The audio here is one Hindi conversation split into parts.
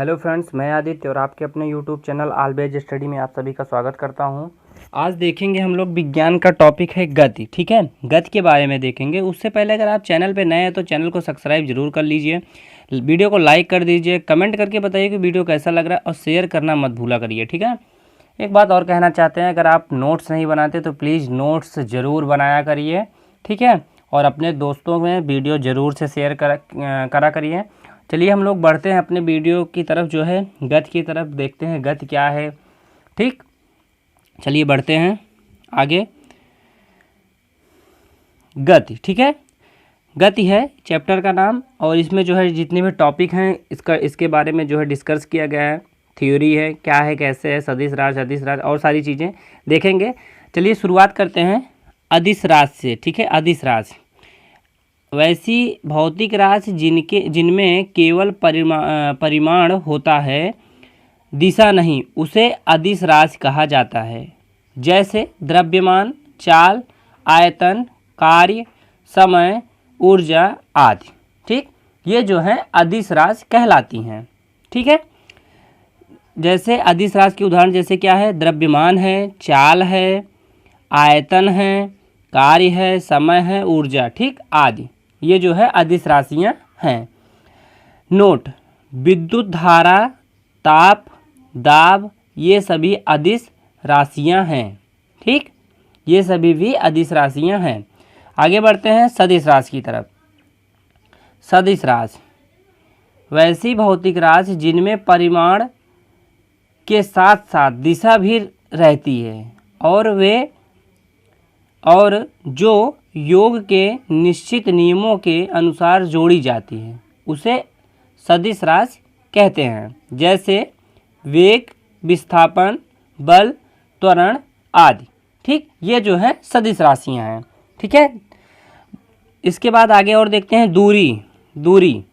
हेलो फ्रेंड्स, मैं आदित्य और आपके अपने यूट्यूब चैनल ऑलवेज स्टडी में आप सभी का स्वागत करता हूं। आज देखेंगे हम लोग विज्ञान का टॉपिक है गति। ठीक है, गति के बारे में देखेंगे। उससे पहले अगर आप चैनल पे नए हैं तो चैनल को सब्सक्राइब जरूर कर लीजिए, वीडियो को लाइक कर दीजिए, कमेंट करके बताइए कि वीडियो कैसा लग रहा है और शेयर करना मत भूला करिए। ठीक है, एक बात और कहना चाहते हैं, अगर आप नोट्स नहीं बनाते तो प्लीज़ नोट्स ज़रूर बनाया करिए। ठीक है, और अपने दोस्तों में वीडियो ज़रूर से शेयर करा करिए। चलिए हम लोग बढ़ते हैं अपने वीडियो की तरफ, जो है गति की तरफ। देखते हैं गति क्या है। ठीक, चलिए बढ़ते हैं आगे। गति, ठीक है, गति है चैप्टर का नाम, और इसमें जो है जितने भी टॉपिक हैं इसके बारे में जो है डिस्कस किया गया है। थ्योरी है, क्या है, कैसे है, सदिश राशि और सारी चीज़ें देखेंगे। चलिए शुरुआत करते हैं अदिश राशि से। ठीक है, अदिश राशि वैसी भौतिक राशि जिनमें केवल परिमाण होता है, दिशा नहीं, उसे अदिश राशि कहा जाता है। जैसे द्रव्यमान, चाल, आयतन, कार्य, समय, ऊर्जा आदि। ठीक, ये जो है अदिश राशि कहलाती हैं। ठीक है, जैसे अदिश राशि के उदाहरण जैसे क्या है, द्रव्यमान है, चाल है, आयतन है, कार्य है, समय है, ऊर्जा, ठीक, आदि। ये जो है अदिश राशियाँ हैं। नोट: विद्युत धारा, ताप, दाब, ये सभी अदिश राशियाँ हैं। ठीक, ये सभी भी अदिश राशियाँ हैं। आगे बढ़ते हैं सदिश राशि की तरफ। सदिश राशि वैसी भौतिक राशि जिनमें परिमाण के साथ साथ दिशा भी रहती है और जो योग के निश्चित नियमों के अनुसार जोड़ी जाती है, उसे सदिश राशि कहते हैं। जैसे वेग, विस्थापन, बल, त्वरण आदि। ठीक, ये जो है सदिश राशियाँ हैं। ठीक है, इसके बाद आगे और देखते हैं दूरी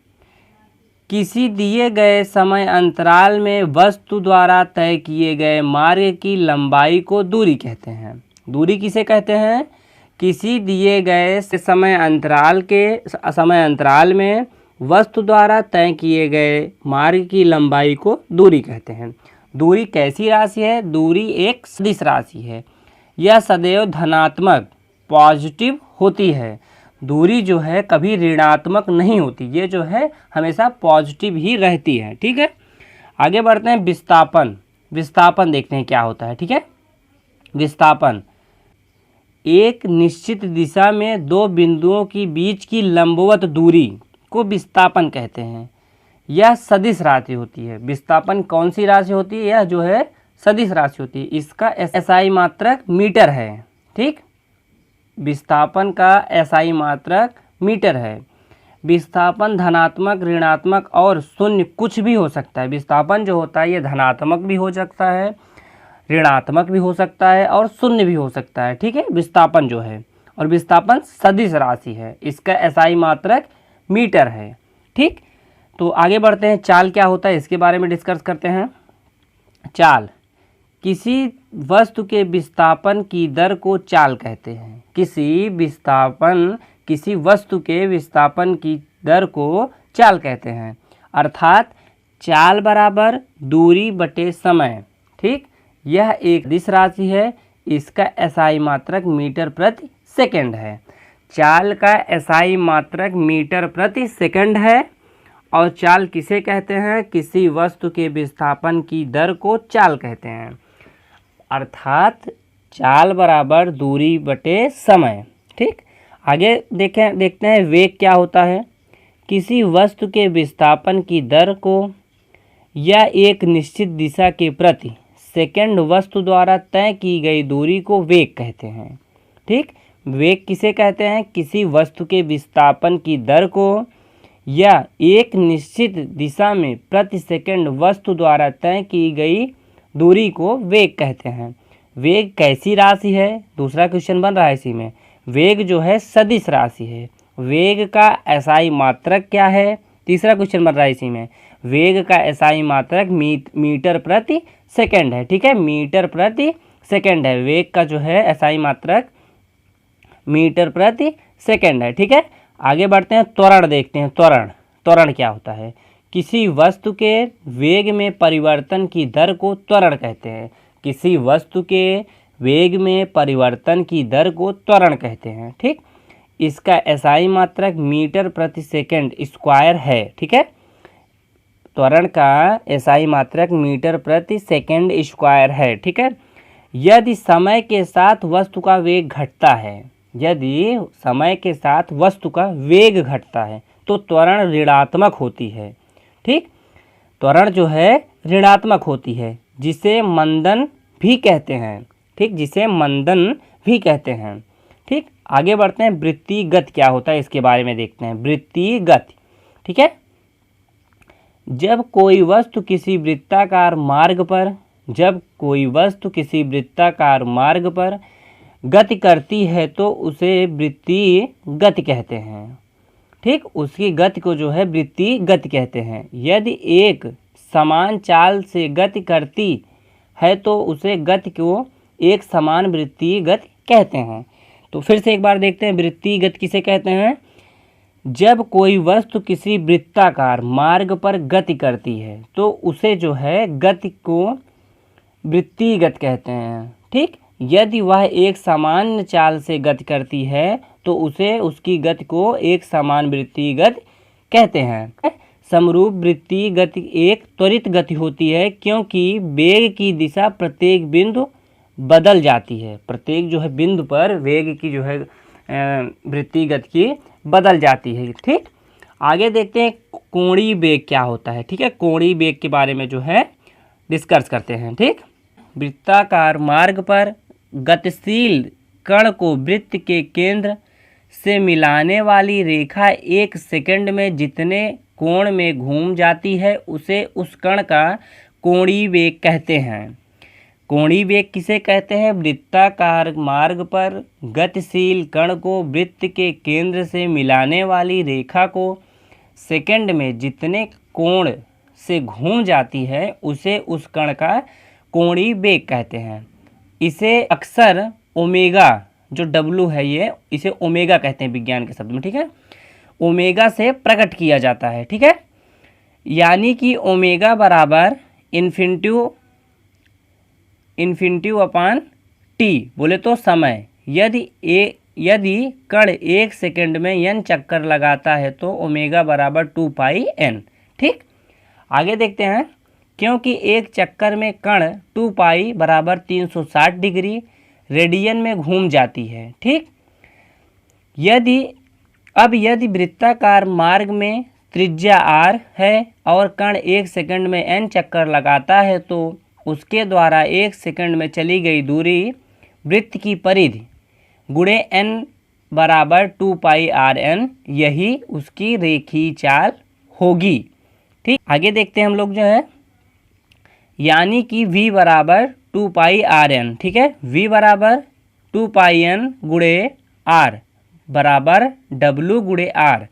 किसी दिए गए समय अंतराल में वस्तु द्वारा तय किए गए मार्ग की लंबाई को दूरी कहते हैं। दूरी किसे कहते हैं? किसी दिए गए समय अंतराल में वस्तु द्वारा तय किए गए मार्ग की लंबाई को दूरी कहते हैं। दूरी कैसी राशि है? दूरी एक सदिश राशि है। यह सदैव धनात्मक, पॉजिटिव होती है। दूरी जो है कभी ऋणात्मक नहीं होती, ये जो है हमेशा पॉजिटिव ही रहती है। ठीक है, आगे बढ़ते हैं विस्थापन देखते हैं क्या होता है। ठीक है, विस्थापन एक निश्चित दिशा में दो बिंदुओं के बीच की लंबवत दूरी को विस्थापन कहते हैं। यह सदिश राशि होती है। विस्थापन कौन सी राशि होती है? यह जो है सदिश राशि होती है। इसका एसआई मात्रक मीटर है। ठीक, विस्थापन का एसआई मात्रक मीटर है। विस्थापन धनात्मक, ऋणात्मक और शून्य कुछ भी हो सकता है। विस्थापन जो होता है ये धनात्मक भी हो सकता है, ऋणात्मक भी हो सकता है और शून्य भी हो सकता है। ठीक है, विस्थापन जो है, और विस्थापन सदिश राशि है। इसका एसआई मात्रक मीटर है। ठीक, तो आगे बढ़ते हैं। चाल क्या होता है इसके बारे में डिस्कस करते हैं। चाल किसी वस्तु के विस्थापन की दर को चाल कहते हैं। किसी वस्तु के विस्थापन की दर को चाल कहते हैं। अर्थात चाल बराबर दूरी बटे समय। ठीक, यह एक सदिश राशि है। इसका एसआई मात्रक मीटर प्रति सेकंड है। चाल का एसआई मात्रक मीटर प्रति सेकंड है। और चाल किसे कहते हैं? किसी वस्तु के विस्थापन की दर को चाल कहते हैं। अर्थात चाल बराबर दूरी बटे समय। ठीक, आगे देखते हैं वेग क्या होता है। किसी वस्तु के विस्थापन की दर को या एक निश्चित दिशा के प्रति सेकंड वस्तु द्वारा तय की गई दूरी को वेग कहते हैं। ठीक, वेग किसे कहते हैं? किसी वस्तु के विस्थापन की दर को या एक निश्चित दिशा में प्रति सेकंड वस्तु द्वारा तय की गई दूरी को वेग कहते हैं। वेग कैसी राशि है? दूसरा क्वेश्चन बन रहा है इसी में। वेग जो है सदिश राशि है। वेग का एसआई मात्रक क्या है? तीसरा क्वेश्चन बन रहा है इसी में। वेग का एसआई मात्रक मीटर प्रति सेकंड है। ठीक है, मीटर प्रति सेकंड है। वेग का जो है एसआई मात्रक मीटर प्रति सेकंड है। ठीक है, आगे बढ़ते हैं। त्वरण देखते हैं। त्वरण क्या होता है? किसी वस्तु के वेग में परिवर्तन की दर को त्वरण कहते हैं। किसी वस्तु के वेग में परिवर्तन की दर को त्वरण कहते हैं। ठीक, इसका एसआई मात्रक मीटर प्रति सेकंड स्क्वायर है। ठीक है, त्वरण का एसआई मात्रक मीटर प्रति सेकंड स्क्वायर है। ठीक है, यदि समय के साथ वस्तु का वेग घटता है, यदि समय के साथ वस्तु का वेग घटता है तो त्वरण ऋणात्मक होती है। ठीक, त्वरण जो है ऋणात्मक होती है, जिसे मंदन भी कहते हैं। ठीक, जिसे मंदन भी कहते हैं। ठीक, आगे बढ़ते हैं। वृत्तीय गति क्या होता है इसके बारे में देखते हैं। वृत्तीय गति, ठीक है, जब कोई वस्तु किसी वृत्ताकार मार्ग पर गति करती है तो उसे वृत्तीय गति कहते हैं। ठीक, उसकी गति को जो है वृत्तीय गति कहते हैं। यदि एक समान चाल से गति करती है तो उसे गति को एक समान वृत्तीय गति कहते हैं। तो फिर से एक बार देखते हैं, वृत्तीय गति किसे कहते हैं? जब कोई वस्तु किसी वृत्ताकार मार्ग पर गति करती है तो उसे जो है गति को वृत्तीय गति कहते हैं। ठीक, यदि वह एक सामान्य चाल से गति करती है तो उसे उसकी गति को एक समान वृत्तीय गति कहते हैं। समरूप वृत्तीय गति एक त्वरित गति होती है क्योंकि वेग की दिशा प्रत्येक बिंदु बदल जाती है। प्रत्येक जो है बिंदु पर वेग की जो है वृत्तीय गति की बदल जाती है। ठीक, आगे देखते हैं कोणीय वेग क्या होता है। ठीक है, कोणीय वेग के बारे में जो है डिस्कस करते हैं। ठीक, वृत्ताकार मार्ग पर गतिशील कण को वृत्त के केंद्र से मिलाने वाली रेखा एक सेकंड में जितने कोण में घूम जाती है उसे उस कण का कोणीय वेग कहते हैं। कोणीय वेग किसे कहते हैं? वृत्ताकार मार्ग पर गतिशील कण को वृत्त के केंद्र से मिलाने वाली रेखा को सेकंड में जितने कोण से घूम जाती है उसे उस कण का कोणीय वेग कहते हैं। इसे अक्सर ओमेगा, जो डब्लू है ये, इसे ओमेगा कहते हैं विज्ञान के शब्द में। ठीक है, ओमेगा से प्रकट किया जाता है। ठीक है, यानी कि ओमेगा बराबर इन्फिनिटी अपान टी बोले तो समय। यदि कण एक सेकंड में n चक्कर लगाता है तो ओमेगा बराबर 2πn। ठीक, आगे देखते हैं। क्योंकि एक चक्कर में कण 2π बराबर 360 डिग्री रेडियन में घूम जाती है। ठीक, यदि वृत्ताकार मार्ग में त्रिज्या r है और कण एक सेकंड में n चक्कर लगाता है तो उसके द्वारा एक सेकंड में चली गई दूरी वृत्त की परिधि गुणे n बराबर 2πrn, यही उसकी रेखीय चाल होगी। ठीक, आगे देखते हैं हम लोग जो है, यानी कि v बराबर 2πrn। ठीक है, v बराबर 2πn गुणे r बराबर w गुणे r,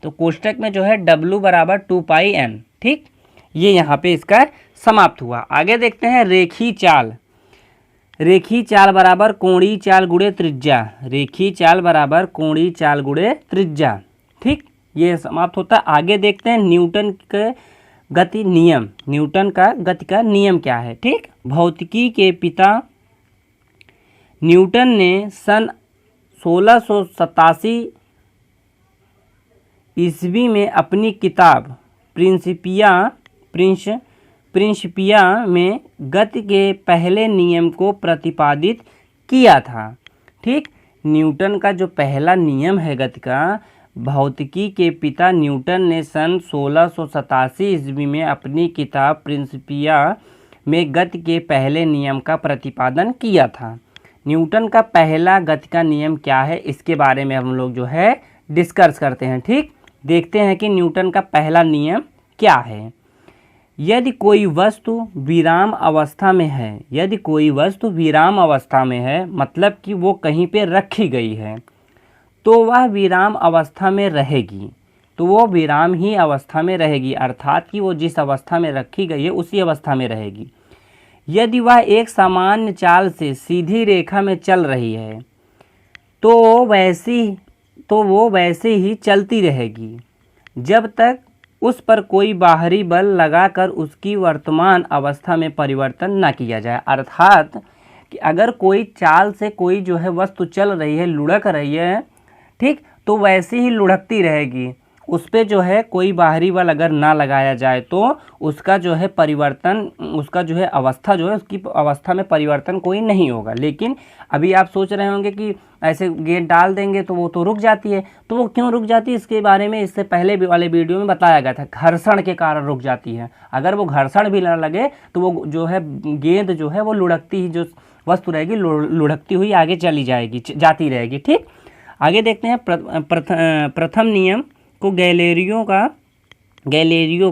तो कोष्टक में जो है w बराबर 2πn। ठीक, ये यहाँ पे इसका समाप्त हुआ। आगे देखते हैं रेखीय चाल। रेखीय चाल बराबर कोणीय चाल गुणे त्रिज्या। रेखीय चाल बराबर कोणीय चाल गुणे त्रिज्या। ठीक, ये समाप्त होता है। आगे देखते हैं न्यूटन के गति नियम। न्यूटन का गति का नियम क्या है? ठीक, भौतिकी के पिता न्यूटन ने सन 1687 ईस्वी में अपनी किताब प्रिंसिपिया में गति के पहले नियम को प्रतिपादित किया था। ठीक, न्यूटन का जो पहला नियम है गति का, भौतिकी के पिता न्यूटन ने सन 1687 ईस्वी में अपनी किताब प्रिंसिपिया में गति के पहले नियम का प्रतिपादन किया था। न्यूटन का पहला गति का नियम क्या है, इसके बारे में हम लोग जो है डिस्कस करते हैं। ठीक, देखते हैं कि न्यूटन का पहला नियम क्या है। यदि कोई वस्तु विराम अवस्था में है, यदि कोई वस्तु विराम अवस्था में है मतलब कि वो कहीं पे रखी गई है, तो वह विराम अवस्था में रहेगी। तो वो विराम ही अवस्था में रहेगी, अर्थात कि वो जिस अवस्था में रखी गई है उसी अवस्था में रहेगी। यदि वह एक सामान्य चाल से सीधी रेखा में चल रही है तो वो वैसे ही चलती रहेगी जब तक उस पर कोई बाहरी बल लगाकर उसकी वर्तमान अवस्था में परिवर्तन न किया जाए। अर्थात कि अगर कोई चाल से कोई जो है वस्तु चल रही है, लुढ़क रही है, ठीक, तो वैसे ही लुढ़कती रहेगी, उस पे जो है कोई बाहरी बल अगर ना लगाया जाए तो उसका जो है परिवर्तन, उसका जो है अवस्था जो है, उसकी अवस्था में परिवर्तन कोई नहीं होगा। लेकिन अभी आप सोच रहे होंगे कि ऐसे गेंद डाल देंगे तो वो तो रुक जाती है, तो वो क्यों रुक जाती है इसके बारे में इससे पहले वाले वीडियो में बताया गया था। घर्षण के कारण रुक जाती है। अगर वो घर्षण भी ना लगे तो वो जो है गेंद जो है वो लुढ़कती ही, जो वस्तु रहेगी लुढ़कती हुई आगे चली जाएगी, जाती रहेगी। ठीक, आगे देखते हैं प्रथम नियम को गैलीलियो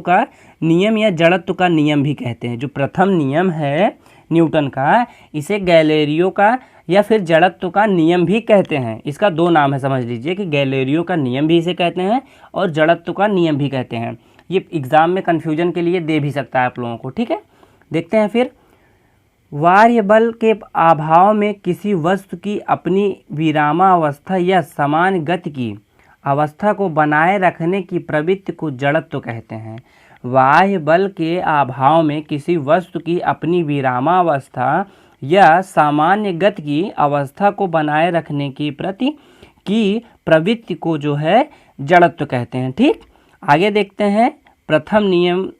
का नियम या जड़त्व का नियम भी कहते हैं। जो प्रथम नियम है न्यूटन का, इसे गैलीलियो का या फिर जड़त्व का नियम भी कहते हैं। इसका दो नाम है, समझ लीजिए कि गैलीलियो का नियम भी इसे कहते हैं और जड़त्व का नियम भी कहते हैं। ये एग्जाम में कन्फ्यूजन के लिए दे भी सकता है आप लोगों को। ठीक है, देखते हैं फिर। बाह्य बल के अभाव में किसी वस्तु की अपनी विरामावस्था या समान गति की अवस्था को बनाए रखने की प्रवृत्ति को जड़त्व कहते हैं। बाह्य बल के अभाव में किसी वस्तु की अपनी विरामावस्था या सामान्य गति की अवस्था को बनाए रखने की प्रवृत्ति को जो है जड़त्व कहते हैं। ठीक, आगे देखते हैं। प्रथम नियम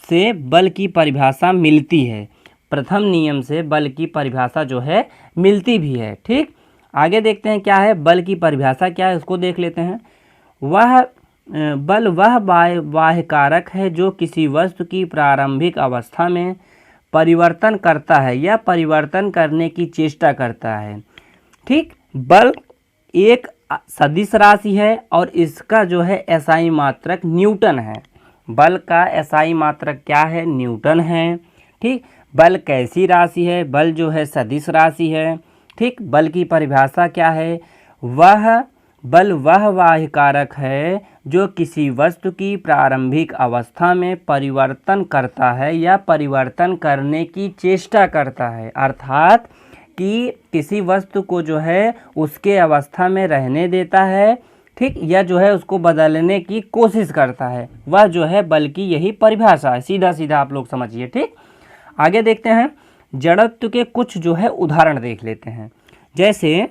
से बल की परिभाषा मिलती है। प्रथम नियम से बल की परिभाषा जो है मिलती भी है। ठीक, आगे देखते हैं क्या है बल की परिभाषा, क्या है उसको देख लेते हैं। बल वह बाह्य कारक है जो किसी वस्तु की प्रारंभिक अवस्था में परिवर्तन करता है या परिवर्तन करने की चेष्टा करता है। ठीक, बल एक सदिश राशि है और इसका जो है एसआई मात्रक न्यूटन है। बल का एसआई मात्रक क्या है? न्यूटन है। ठीक, बल कैसी राशि है? बल जो है सदिश राशि है। ठीक, बल की परिभाषा क्या है? बल वह बाह्य कारक है जो किसी वस्तु की प्रारंभिक अवस्था में परिवर्तन करता है या परिवर्तन करने की चेष्टा करता है। अर्थात कि किसी वस्तु को जो है उसके अवस्था में रहने देता है, ठीक, या जो है उसको बदलने की कोशिश करता है, वह जो है बल की यही परिभाषा है। सीधा सीधा आप लोग समझिए। ठीक, आगे देखते हैं। जड़त्व के कुछ जो है उदाहरण देख लेते हैं। जैसे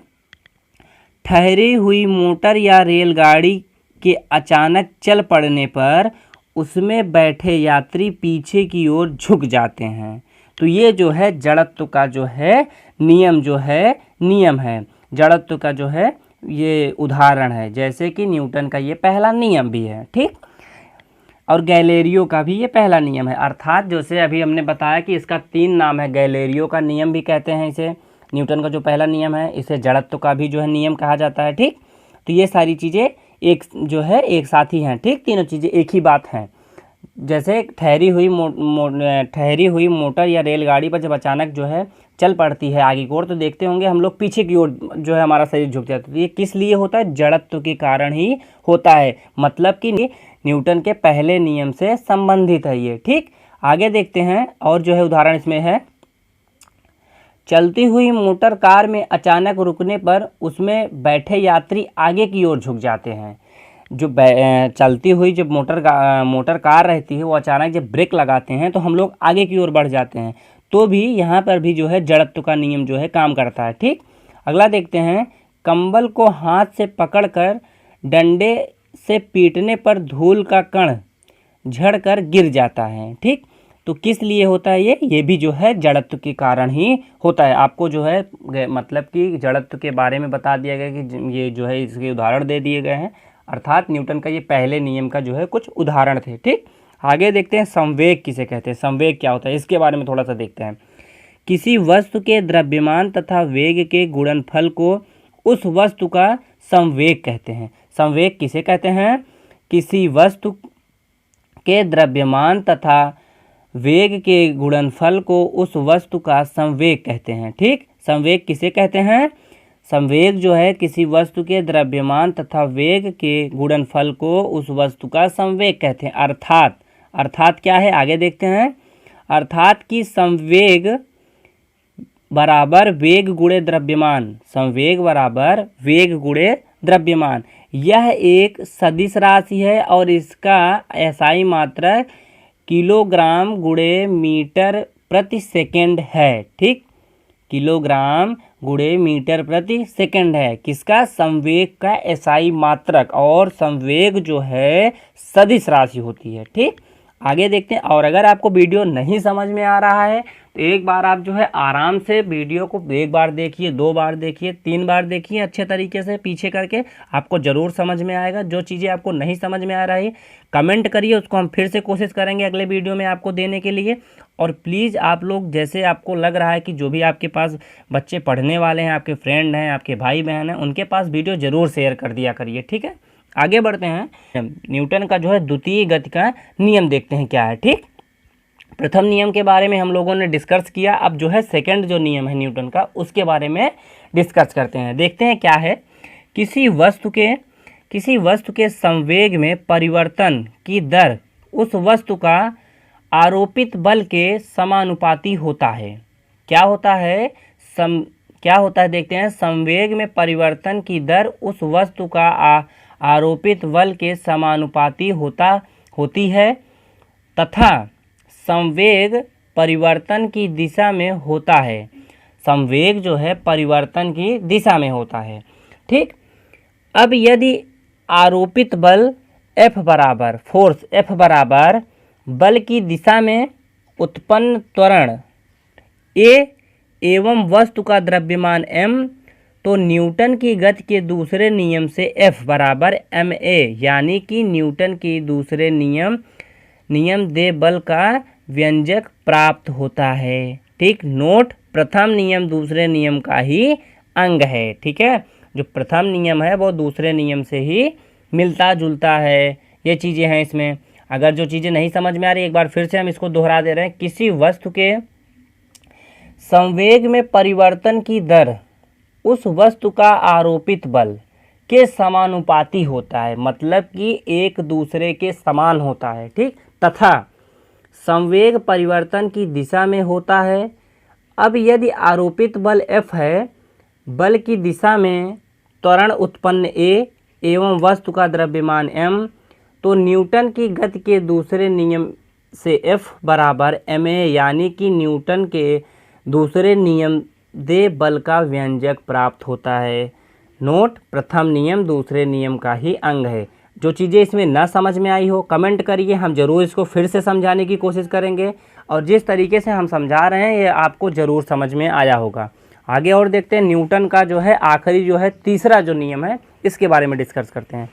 ठहरी हुई मोटर या रेलगाड़ी के अचानक चल पड़ने पर उसमें बैठे यात्री पीछे की ओर झुक जाते हैं। तो ये जो है जड़त्व का जो है नियम है। जड़त्व का जो है ये उदाहरण है। जैसे कि न्यूटन का ये पहला नियम भी है। ठीक, और गैलीलियो का भी ये पहला नियम है। अर्थात जैसे अभी हमने बताया कि इसका 3 नाम है। गैलीलियो का नियम भी कहते हैं इसे, न्यूटन का जो पहला नियम है, इसे जड़त्व का भी जो है नियम कहा जाता है। ठीक, तो ये सारी चीज़ें एक जो है एक साथ ही हैं। ठीक, तीनों चीज़ें एक ही बात हैं। जैसे ठहरी हुई मोटर या रेलगाड़ी पर जब अचानक जो है चल पड़ती है आगे की ओर, तो देखते होंगे हम लोग पीछे की ओर जो है हमारा शरीर झुक जाता है। तो ये किस लिए होता है? जड़त्व के कारण ही होता है। मतलब कि न्यूटन के पहले नियम से संबंधित है ये। ठीक, आगे देखते हैं। और जो है उदाहरण इसमें है, चलती हुई मोटर कार में अचानक रुकने पर उसमें बैठे यात्री आगे की ओर झुक जाते हैं। जो चलती हुई जब मोटर कार रहती है, वो अचानक जब ब्रेक लगाते हैं तो हम लोग आगे की ओर बढ़ जाते हैं। तो भी यहाँ पर भी जो है जड़त्व का नियम जो है काम करता है। ठीक, अगला देखते हैं। कंबल को हाथ से पकड़कर डंडे से पीटने पर धूल का कण झड़कर गिर जाता है। ठीक, तो किस लिए होता है ये भी जो है जड़त्व के कारण ही होता है। आपको जो है मतलब कि जड़त्व के बारे में बता दिया गया कि ये जो है इसके उदाहरण दे दिए गए हैं। अर्थात न्यूटन का ये पहले नियम का जो है कुछ उदाहरण थे। ठीक, आगे देखते हैं। संवेग किसे कहते हैं? संवेग क्या होता है इसके बारे में थोड़ा सा देखते हैं। किसी वस्तु के द्रव्यमान तथा वेग के गुणनफल को उस वस्तु का संवेग कहते हैं। संवेग किसे कहते हैं? किसी वस्तु के द्रव्यमान तथा वेग के गुणनफल को उस वस्तु का संवेग कहते हैं। ठीक, संवेग किसे कहते हैं? संवेग जो है किसी वस्तु के द्रव्यमान तथा वेग के गुणनफल को उस वस्तु का संवेग कहते हैं। अर्थात क्या है? आगे देखते हैं। अर्थात कि संवेग बराबर वेग गुणे द्रव्यमान। संवेग बराबर वेग गुणे द्रव्यमान। यह एक सदिश राशि है और इसका एसआई मात्रक किलोग्राम गुणे मीटर प्रति सेकंड है। ठीक, किलोग्राम गुणे मीटर प्रति सेकंड है। किसका? संवेग का एसआई मात्रक, और संवेग जो है सदिश राशि होती है। ठीक, आगे देखते हैं। और अगर आपको वीडियो नहीं समझ में आ रहा है तो एक बार आप जो है आराम से वीडियो को एक बार देखिए, 2 बार देखिए, 3 बार देखिए, अच्छे तरीके से पीछे करके, आपको ज़रूर समझ में आएगा। जो चीज़ें आपको नहीं समझ में आ रही कमेंट करिए, उसको हम फिर से कोशिश करेंगे अगले वीडियो में आपको देने के लिए। और प्लीज़ आप लोग, जैसे आपको लग रहा है कि जो भी आपके पास बच्चे पढ़ने वाले हैं, आपके फ्रेंड हैं, आपके भाई बहन हैं, उनके पास वीडियो ज़रूर शेयर कर दिया करिए। ठीक है, आगे बढ़ते हैं। न्यूटन का जो है द्वितीय गति का नियम देखते हैं क्या है। ठीक, प्रथम नियम के बारे में हम लोगों ने डिस्कस किया। अब जो है सेकंड जो नियम है न्यूटन का, उसके बारे में डिस्कस करते हैं। देखते हैं क्या है। किसी वस्तु के संवेग में परिवर्तन की दर उस वस्तु का आरोपित बल के समानुपाती होता है। क्या होता है? क्या होता है देखते हैं। संवेग में परिवर्तन की दर उस वस्तु का आरोपित बल के समानुपाती होती है तथा संवेग परिवर्तन की दिशा में होता है। संवेग जो है परिवर्तन की दिशा में होता है। ठीक, अब यदि आरोपित बल F बराबर फोर्स F बराबर बल की दिशा में उत्पन्न त्वरण A एवं वस्तु का द्रव्यमान m, तो न्यूटन की गति के दूसरे नियम से F बराबर ma, यानी कि न्यूटन की दूसरे नियम दे बल का व्यंजक प्राप्त होता है। ठीक, नोट, प्रथम नियम दूसरे नियम का ही अंग है। ठीक है, जो प्रथम नियम है वो दूसरे नियम से ही मिलता जुलता है। ये चीज़ें हैं इसमें। अगर जो चीज़ें नहीं समझ में आ रही, एक बार फिर से हम इसको दोहरा दे रहे हैं। किसी वस्तु के संवेग में परिवर्तन की दर उस वस्तु का आरोपित बल के समानुपाती होता है, मतलब कि एक दूसरे के समान होता है। ठीक, तथा संवेग परिवर्तन की दिशा में होता है। अब यदि आरोपित बल F है, बल की दिशा में त्वरण उत्पन्न A एवं वस्तु का द्रव्यमान m, तो न्यूटन की गति के दूसरे नियम से F बराबर ma, यानी कि न्यूटन के दूसरे नियम दे बल का व्यंजक प्राप्त होता है। नोट, प्रथम नियम दूसरे नियम का ही अंग है। जो चीज़ें इसमें ना समझ में आई हो कमेंट करिए, हम ज़रूर इसको फिर से समझाने की कोशिश करेंगे। और जिस तरीके से हम समझा रहे हैं ये आपको ज़रूर समझ में आया होगा। आगे और देखते हैं। न्यूटन का जो है आखिरी जो है तीसरा जो नियम है, इसके बारे में डिस्कस करते हैं।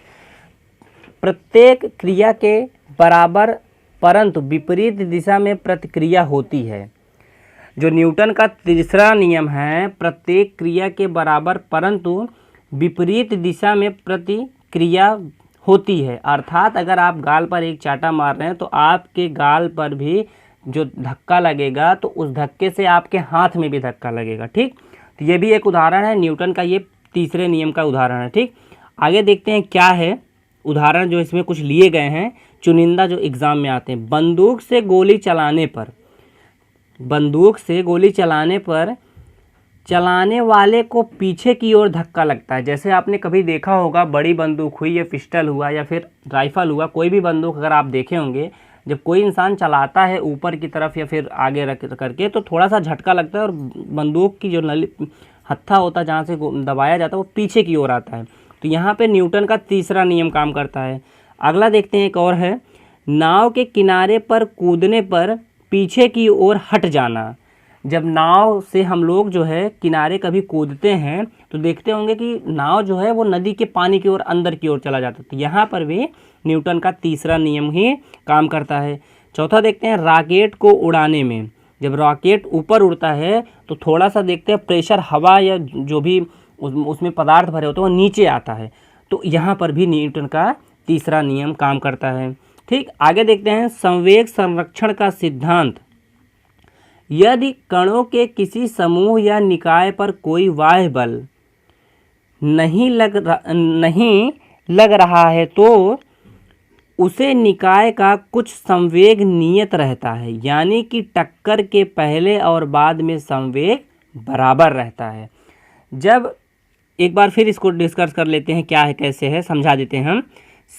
प्रत्येक क्रिया के बराबर परंतु विपरीत दिशा में प्रतिक्रिया होती है। जो न्यूटन का तीसरा नियम है, प्रत्येक क्रिया के बराबर परंतु विपरीत दिशा में प्रतिक्रिया होती है। अर्थात अगर आप गाल पर एक चाटा मार रहे हैं तो आपके गाल पर भी जो धक्का लगेगा तो उस धक्के से आपके हाथ में भी धक्का लगेगा। ठीक, तो ये भी एक उदाहरण है न्यूटन का, ये तीसरे नियम का उदाहरण है। ठीक, आगे देखते हैं क्या है उदाहरण जो इसमें कुछ लिए गए हैं, चुनिंदा जो एग्ज़ाम में आते हैं। बंदूक से गोली चलाने पर चलाने वाले को पीछे की ओर धक्का लगता है। जैसे आपने कभी देखा होगा, बड़ी बंदूक हुई या पिस्टल हुआ या फिर राइफल हुआ, कोई भी बंदूक अगर आप देखे होंगे, जब कोई इंसान चलाता है ऊपर की तरफ या फिर आगे रख करके तो थोड़ा सा झटका लगता है और बंदूक की जो हत्था होता है जहाँ से दबाया जाता है वो पीछे की ओर आता है। तो यहाँ पे न्यूटन का तीसरा नियम काम करता है। अगला देखते हैं, एक और है, नाव के किनारे पर कूदने पर पीछे की ओर हट जाना। जब नाव से हम लोग जो है किनारे कभी कूदते हैं तो देखते होंगे कि नाव जो है वो नदी के पानी की ओर अंदर की ओर चला जाता है। तो यहाँ पर भी न्यूटन का तीसरा नियम ही काम करता है। चौथा देखते हैं, रॉकेट को उड़ाने में जब रॉकेट ऊपर उड़ता है तो थोड़ा सा देखते हैं प्रेशर, हवा या जो भी उसमें पदार्थ भरे होते हैं वो नीचे आता है। तो यहाँ पर भी न्यूटन का तीसरा नियम काम करता है। ठीक, आगे देखते हैं, संवेग संरक्षण का सिद्धांत। यदि कणों के किसी समूह या निकाय पर कोई बाह्य बल नहीं लग रहा है तो उसे निकाय का कुछ संवेग नियत रहता है, यानी कि टक्कर के पहले और बाद में संवेग बराबर रहता है। जब एक बार फिर इसको डिस्कस कर लेते हैं, क्या है कैसे है समझा देते हैं हम।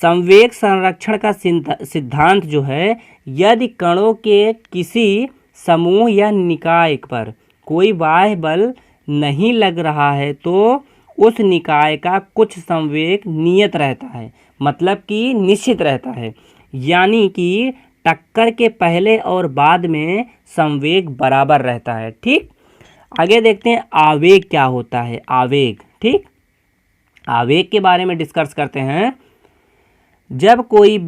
संवेग संरक्षण का सिद्धांत जो है, यदि कणों के किसी समूह या निकाय पर कोई बाह्य बल नहीं लग रहा है तो उस निकाय का कुछ संवेग नियत रहता है, मतलब कि निश्चित रहता है, यानी कि टक्कर के पहले और बाद में संवेग बराबर रहता है। ठीक, आगे देखते हैं आवेग क्या होता है। आवेग, ठीक, आवेग के बारे में डिस्कस करते हैं। जब कोई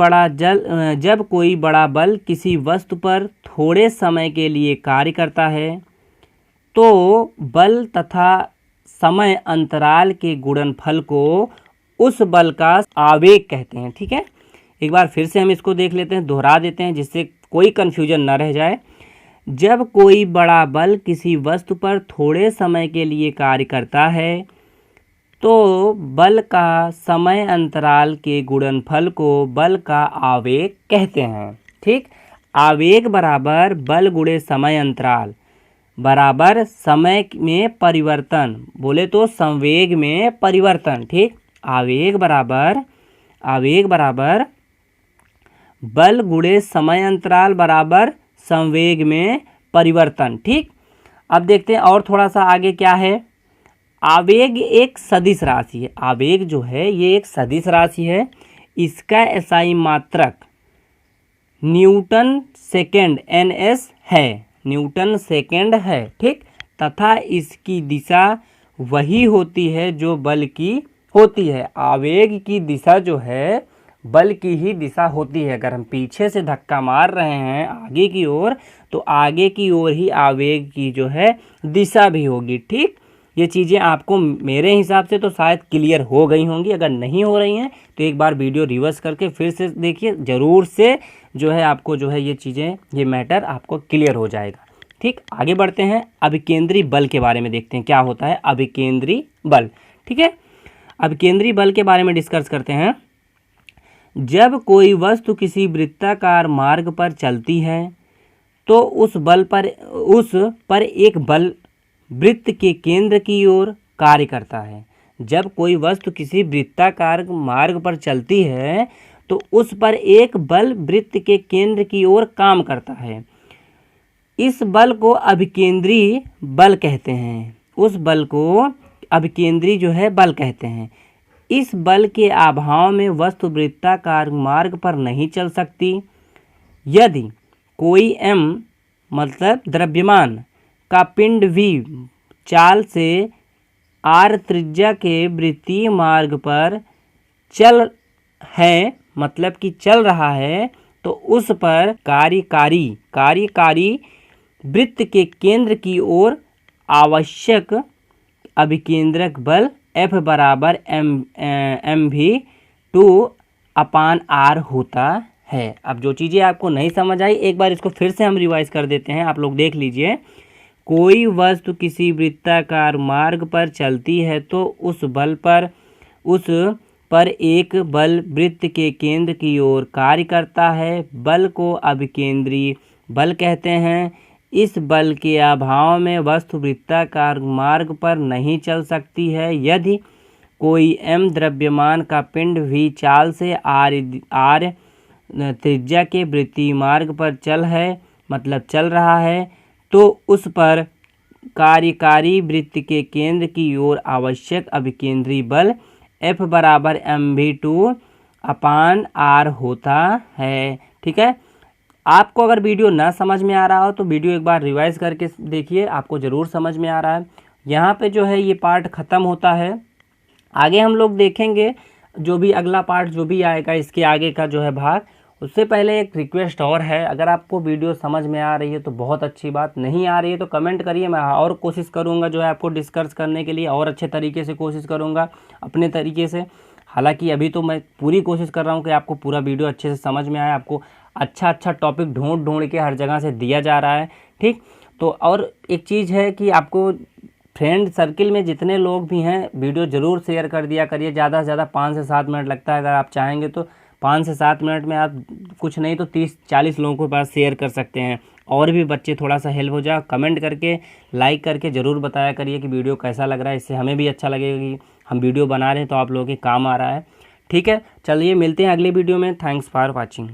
बड़ा बल किसी वस्तु पर थोड़े समय के लिए कार्य करता है तो बल तथा समय अंतराल के गुणनफल को उस बल का आवेग कहते हैं। ठीक है, एक बार फिर से हम इसको देख लेते हैं, दोहरा देते हैं जिससे कोई कन्फ्यूजन न रह जाए। जब कोई बड़ा बल किसी वस्तु पर थोड़े समय के लिए कार्य करता है तो बल का समय अंतराल के गुणनफल को बल का आवेग कहते हैं। ठीक, आवेग बराबर बल गुणे समय अंतराल बराबर समय में परिवर्तन, बोले तो संवेग में परिवर्तन। ठीक, आवेग बराबर बल गुणे समय अंतराल बराबर संवेग में परिवर्तन। ठीक, अब देखते हैं और थोड़ा सा आगे क्या है। आवेग एक सदिश राशि है। आवेग जो है ये एक सदिश राशि है। इसका एसआई मात्रक न्यूटन सेकेंड NS है, न्यूटन सेकेंड है। ठीक, तथा इसकी दिशा वही होती है जो बल की होती है। आवेग की दिशा जो है बल की ही दिशा होती है। अगर हम पीछे से धक्का मार रहे हैं आगे की ओर तो आगे की ओर ही आवेग की जो है दिशा भी होगी। ठीक, ये चीज़ें आपको मेरे हिसाब से तो शायद क्लियर हो गई होंगी। अगर नहीं हो रही हैं तो एक बार वीडियो रिवर्स करके फिर से देखिए, ज़रूर से जो है आपको जो है ये चीज़ें, ये मैटर आपको क्लियर हो जाएगा। ठीक, आगे बढ़ते हैं, अभिकेंद्री बल के बारे में देखते हैं क्या होता है अभिकेंद्री बल। ठीक है, अभिकेंद्री बल के बारे में डिस्कस करते हैं। जब कोई वस्तु किसी वृत्ताकार मार्ग पर चलती है तो उस पर एक बल वृत्त के केंद्र की ओर कार्य करता है। जब कोई वस्तु किसी वृत्ताकार मार्ग पर चलती है तो उस पर एक बल वृत्त के केंद्र की ओर काम करता है। इस बल को अभिकेंद्री बल कहते हैं। उस बल को अभिकेंद्री जो है बल कहते हैं। इस बल के अभाव में वस्तु वृत्ताकार मार्ग पर नहीं चल सकती। यदि कोई m मतलब द्रव्यमान का पिंड v चाल से r त्रिज्या के वृत्तीय मार्ग पर चल है, मतलब कि चल रहा है, तो उस पर कार्यकारी वृत्त के केंद्र की ओर आवश्यक अभिकेंद्रक बल F बराबर mv/r होता है। अब जो चीज़ें आपको नहीं समझ आई एक बार इसको फिर से हम रिवाइज कर देते हैं, आप लोग देख लीजिए। कोई वस्तु किसी वृत्ताकार मार्ग पर चलती है तो उस पर एक बल वृत्त के केंद्र की ओर कार्य करता है। बल को अभिकेंद्री बल कहते हैं। इस बल के अभाव में वस्तु वृत्ताकार मार्ग पर नहीं चल सकती है। यदि कोई m द्रव्यमान का पिंड v चाल से r त्रिज्या के वृत्तीय मार्ग पर चल रहा है, तो उस पर कार्यकारी वृत्त के केंद्र की ओर आवश्यक अभिकेंद्री बल F बराबर mv/r होता है। ठीक है, आपको अगर वीडियो ना समझ में आ रहा हो तो वीडियो एक बार रिवाइज करके देखिए, आपको ज़रूर समझ में आ रहा है। यहाँ पे जो है ये पार्ट ख़त्म होता है। आगे हम लोग देखेंगे जो भी अगला पार्ट जो भी आएगा इसके आगे का जो है भाग। उससे पहले एक रिक्वेस्ट और है, अगर आपको वीडियो समझ में आ रही है तो बहुत अच्छी बात, नहीं आ रही है तो कमेंट करिए, मैं और कोशिश करूँगा जो है आपको डिस्कस करने के लिए, और अच्छे तरीके से कोशिश करूँगा अपने तरीके से। हालांकि अभी तो मैं पूरी कोशिश कर रहा हूँ कि आपको पूरा वीडियो अच्छे से समझ में आए, आपको अच्छा टॉपिक ढूंढ के हर जगह से दिया जा रहा है। ठीक, तो और एक चीज़ है कि आपको फ्रेंड सर्किल में जितने लोग भी हैं वीडियो ज़रूर शेयर कर दिया करिए। ज़्यादा से ज़्यादा 5 से 7 मिनट लगता है, अगर आप चाहेंगे तो 5 से 7 मिनट में आप कुछ नहीं तो 30-40 लोगों के पास शेयर कर सकते हैं, और भी बच्चे थोड़ा सा हेल्प हो जाए। कमेंट करके लाइक करके ज़रूर बताया करिए कि वीडियो कैसा लग रहा है, इससे हमें भी अच्छा लगेगा कि हम वीडियो बना रहे हैं तो आप लोगों के काम आ रहा है। ठीक है, चलिए मिलते हैं अगले वीडियो में। Thanks for watching.